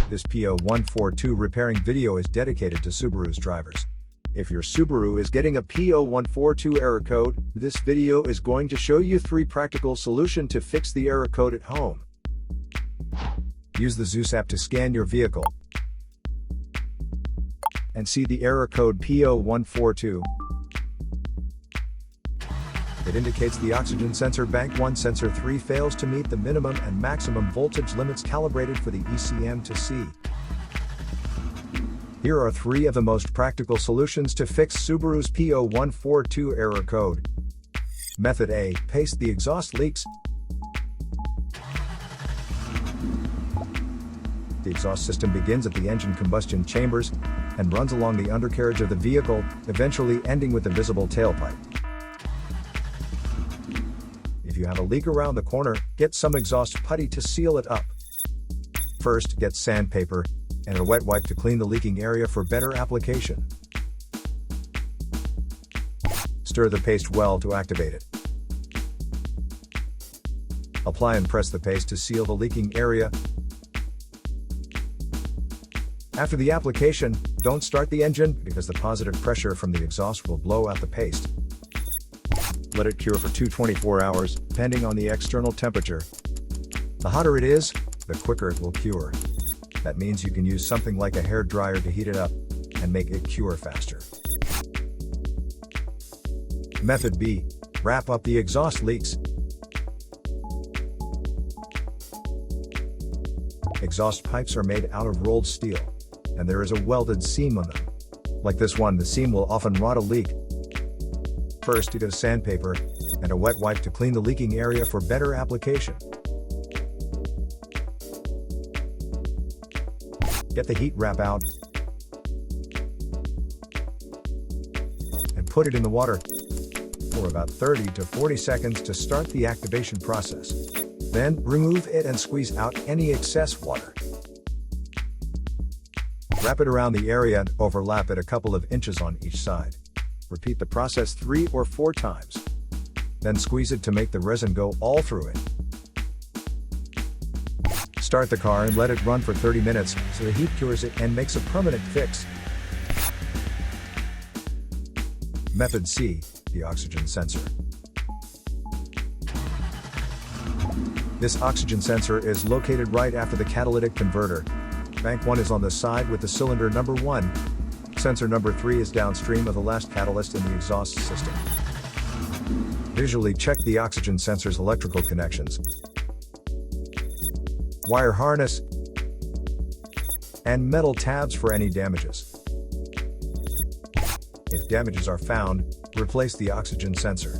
This P0142 repairing video is dedicated to Subaru's drivers. If your Subaru is getting a P0142 error code, this video is going to show you 3 practical solutions to fix the error code at home. Use the Zeus app to scan your vehicle and see the error code P0142. It indicates the oxygen sensor bank 1 sensor 3 fails to meet the minimum and maximum voltage limits calibrated for the ECM to C. Here are 3 of the most practical solutions to fix Subaru's P0142 error code. Method A. Paste the exhaust leaks. The exhaust system begins at the engine combustion chambers and runs along the undercarriage of the vehicle, eventually ending with the visible tailpipe. If you have a leak around the corner, get some exhaust putty to seal it up. First, get sandpaper and a wet wipe to clean the leaking area for better application. Stir the paste well to activate it. Apply and press the paste to seal the leaking area. After the application, don't start the engine because the positive pressure from the exhaust will blow out the paste. Let it cure for 24 hours, depending on the external temperature. The hotter it is, the quicker it will cure. That means you can use something like a hair dryer to heat it up and make it cure faster. Method B. Wrap up the exhaust leaks. Exhaust pipes are made out of rolled steel, and there is a welded seam on them. Like this one, the seam will often rot a leak. First, use sandpaper and a wet wipe to clean the leaking area for better application. Get the heat wrap out and put it in the water for about 30 to 40 seconds to start the activation process. Then, remove it and squeeze out any excess water. Wrap it around the area and overlap it a couple of inches on each side. Repeat the process 3 or 4 times. Then squeeze it to make the resin go all through it. Start the car and let it run for 30 minutes so the heat cures it and makes a permanent fix. Method C. The oxygen sensor. This oxygen sensor is located right after the catalytic converter. Bank 1 is on the side with the cylinder number 1. Sensor number 3 is downstream of the last catalyst in the exhaust system. Visually check the oxygen sensor's electrical connections, wire harness, and metal tabs for any damages. If damages are found, replace the oxygen sensor.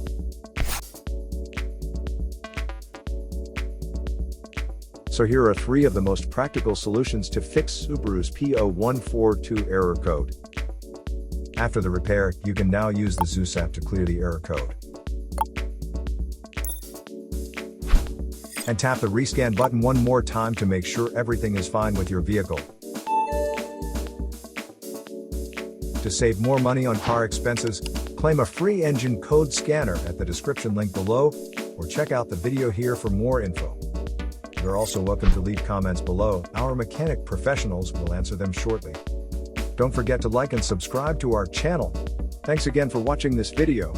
So here are 3 of the most practical solutions to fix Subaru's P0142 error code. After the repair, you can now use the Zeus app to clear the error code. And tap the rescan button one more time to make sure everything is fine with your vehicle. To save more money on car expenses, claim a free engine code scanner at the description link below, or check out the video here for more info. You're also welcome to leave comments below. Our mechanic professionals will answer them shortly. Don't forget to like and subscribe to our channel. Thanks again for watching this video.